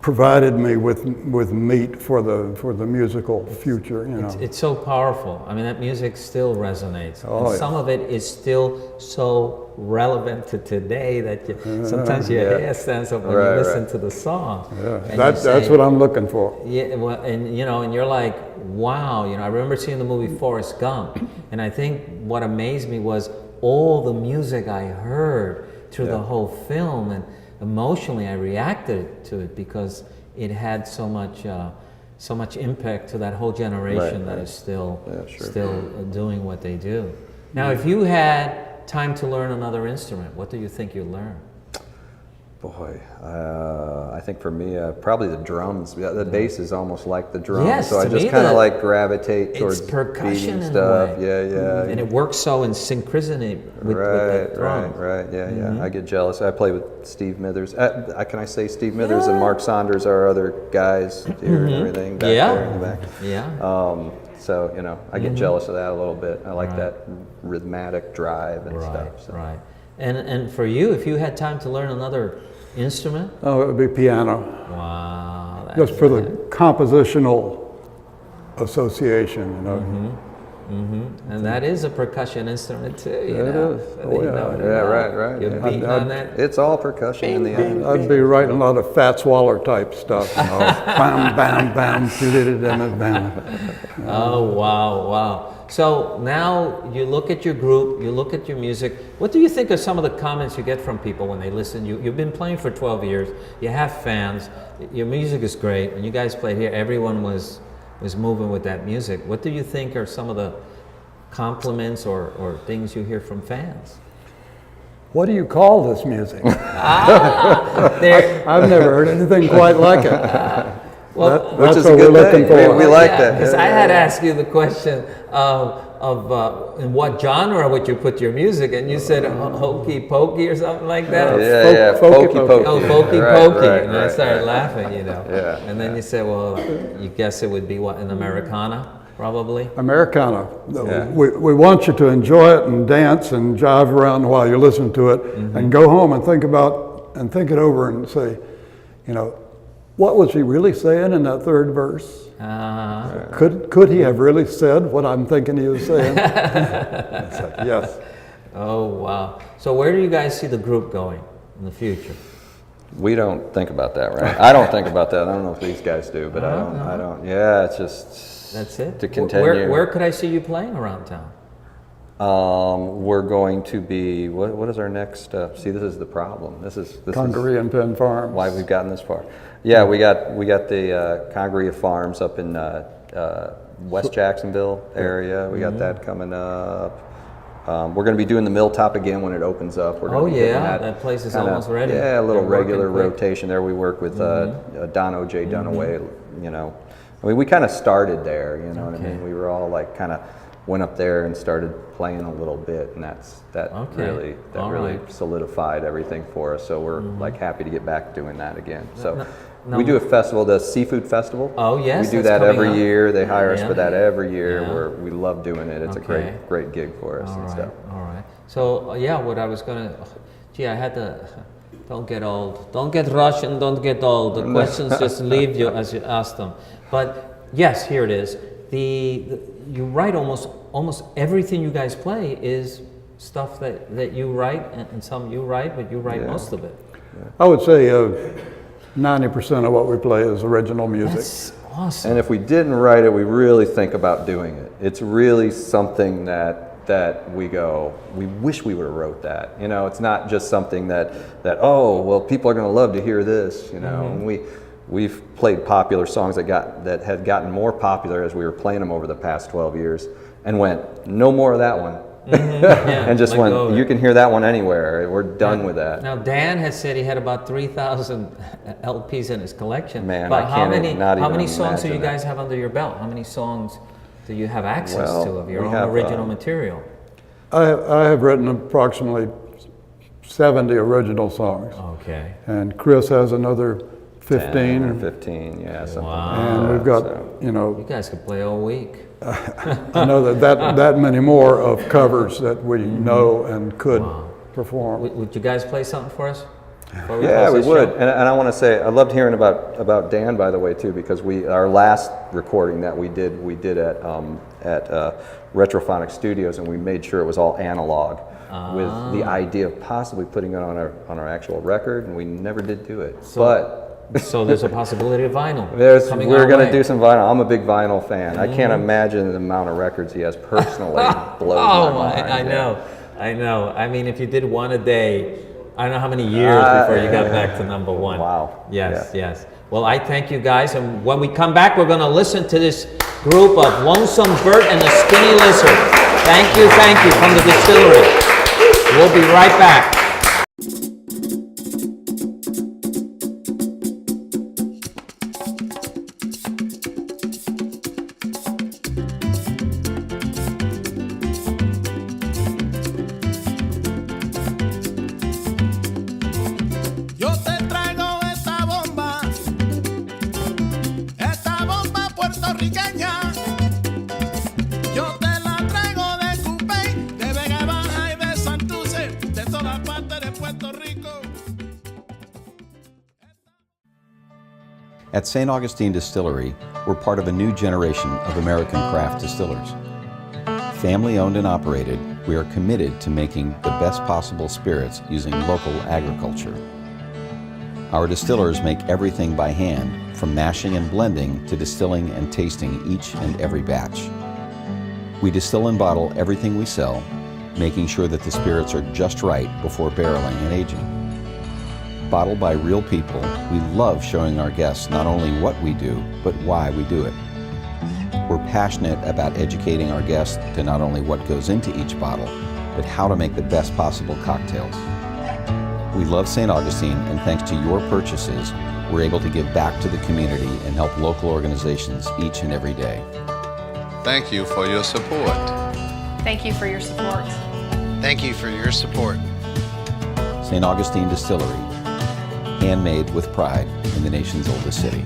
provided me with meat for the musical future. You know, it's so powerful. I mean, that music still resonates. Some of it is still so relevant to today that sometimes your hair stands up when you listen to the song. Yeah, that's what I'm looking for. Yeah, well, and you know, and you're like, wow. You know, I remember seeing the movie Forrest Gump, and I think what amazed me was all the music I heard through the whole film, and emotionally I reacted to it because it had so much impact to that whole generation that is still doing what they do. Now, if you had time to learn another instrument, what do you think you'd learn? Boy, I think for me, probably the drums. The bass is almost like the drums, yes, so I just kind of like gravitate towards percussion beating stuff. Yeah. And it works so in synchronicity with that drum. Right. Yeah. I get jealous. I play with Steve Mithers. Can I say Steve Mithers and Mark Saunders are other guys here and everything back there in the back. Yeah. So you know, I get jealous of that a little bit. I like that rhythmic drive and stuff. So. Right. And for you, if you had time to learn another instrument? Oh, it would be piano. Wow. Just for the compositional association, you know. And that is a percussion instrument too, you It know. is. So Oh, you yeah. know, Right. You're beating on that. It's all percussion in the end. I'd be writing a lot of Fats Waller type stuff, you know. Bam, bam, bam, bam. Oh, wow. So now you look at your group, you look at your music. What do you think are some of the comments you get from people when they listen? You've been playing for 12 years, you have fans, your music is great. When you guys played here, everyone was moving with that music. What do you think are some of the compliments or things you hear from fans? What do you call this music? I've never heard anything quite like it. Well, that's what we're looking for. We like that. Because I had asked you the question of in what genre would you put your music, and you said hokey pokey or something like that. Folky pokey. Oh, folky pokey, and I started laughing, you know. Yeah. And then you said, well, you guess it would be what, an Americana, probably? Americana. We want you to enjoy it and dance and jive around while you listen to it, and go home and think it over and say, you know, what was he really saying in that third verse? Could he have really said what I'm thinking he was saying? It's like, yes. Oh, wow. So where do you guys see the group going in the future? We don't think about that, right? I don't think about that. I don't know if these guys do, but I don't. Yeah, it's just that's it. To continue. Where could I see you playing around town? We're going to be. What is our next? See, this is the problem. This is Congaree and Penn Farms. Why we've gotten this far. Yeah, we got the Congaree Farms up in West Jacksonville area. We got that coming up. We're going to be doing the Milltop again when it opens up. We're going to be that place is almost ready. Yeah, a little regular rotation there. We work with Don O.J. Dunaway. You know, I mean, we kind of started there. You know what I mean? We were all like kind of went up there and started playing a little bit, and that really solidified everything for us. So we're like happy to get back doing that again. So. We do a festival, the Seafood Festival. Oh, yes. We do that every year. They hire us for that every year. We love doing it. It's a great gig for us and stuff. All right. So, what I was going to... Gee, I had to... Don't get old. Don't get rushed and don't get old. The questions just leave you as you ask them. But, yes, here it is. You write almost everything you guys play is stuff that you write, and some you write, but you write most of it. I would say... 90% of what we play is original music. That's awesome. And if we didn't write it, we really think about doing it. It's really something that we go, we wish we would have wrote that. You know, it's not just something that oh, well, people are going to love to hear this. You know, and we've played popular songs that had gotten more popular as we were playing them over the past 12 years, and went, no more of that one. And just went, you can hear that one anywhere. We're done with that. Now, Dan has said he had about 3,000 LPs in his collection. Man, but how many songs do you guys have under your belt? How many songs do you have access to of your own original material? I have written approximately 70 original songs. Okay. And Chris has another 15. 10 or 15, yeah, something like that. And we've got, you know... You guys could play all week. I know that many more of covers that we know and could perform. Would you guys play something for us? Yeah, we would. And I want to say, I loved hearing about Dan, by the way, too, because our last recording that we did at Retrophonic Studios, and we made sure it was all analog, with the idea of possibly putting it on our actual record, and we never did do it. So there's a possibility of vinyl. We're going to do some vinyl. I'm a big vinyl fan. I can't imagine the amount of records he has personally. Blows my mind. I know. I mean, if you did one a day, I don't know how many years before you got back to number one. Wow. Yes. Well, I thank you guys, and when we come back, we're going to listen to this group of Lonesome, Bert, and the Skinny Lizard. Thank you, from the distillery. We'll be right back. Yo te la traigo de Cupey, de Vega Baja y de Santurce, de toda At St Augustine Distillery, we're part of a new generation of American craft distillers. Family owned and operated, we are committed to making the best possible spirits using local agriculture. Our distillers make everything by hand, from mashing and blending to distilling and tasting each and every batch. We distill and bottle everything we sell, making sure that the spirits are just right before barreling and aging. Bottled by real people, we love showing our guests not only what we do, but why we do it. We're passionate about educating our guests to not only what goes into each bottle, but how to make the best possible cocktails. We love St. Augustine, and thanks to your purchases, we're able to give back to the community and help local organizations each and every day. Thank you for your support. Thank you for your support. Thank you for your support. St. Augustine Distillery, handmade with pride in the nation's oldest city.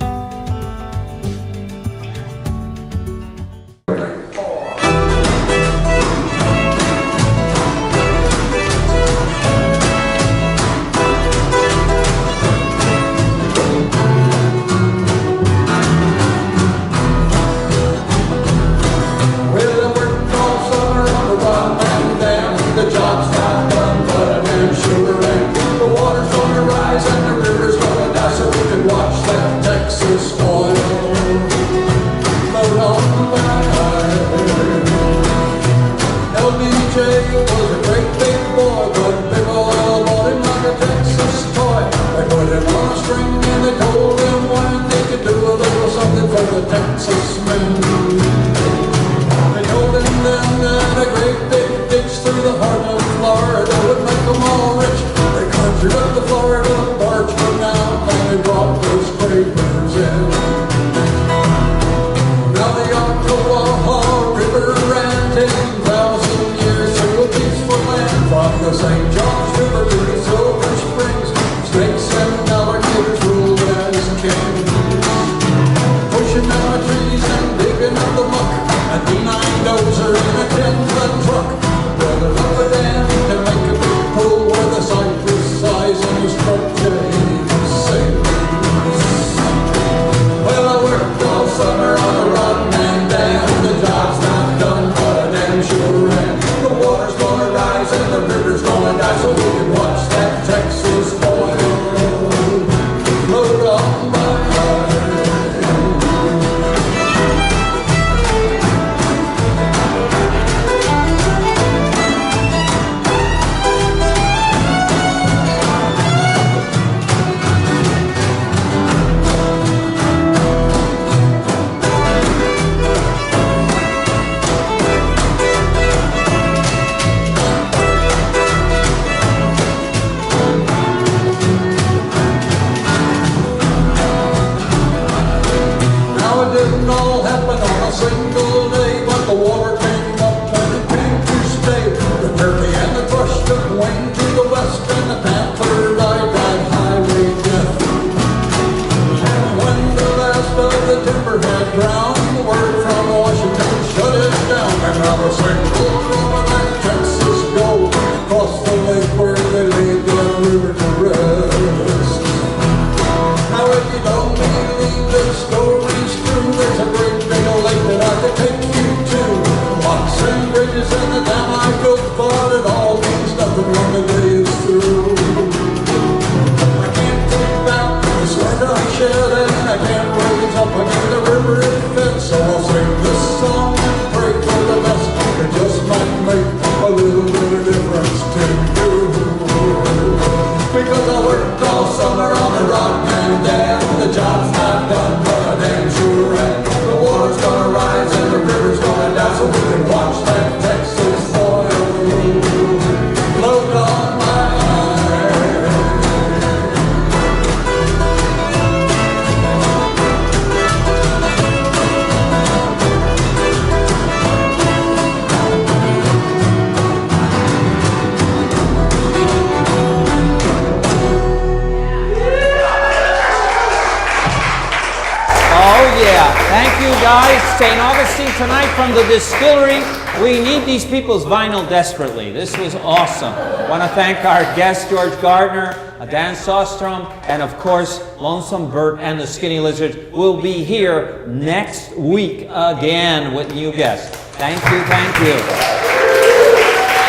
Thank you guys. St. Augustine Tonight from the distillery. We need these people's vinyl desperately. This was awesome. I want to thank our guest, George Gardner, Dan Sostrom, and of course, Lonesome, Bert, and the Skinny Lizards will be here next week again with new guests. Thank you, thank you.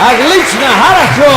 Отлично, хорошо,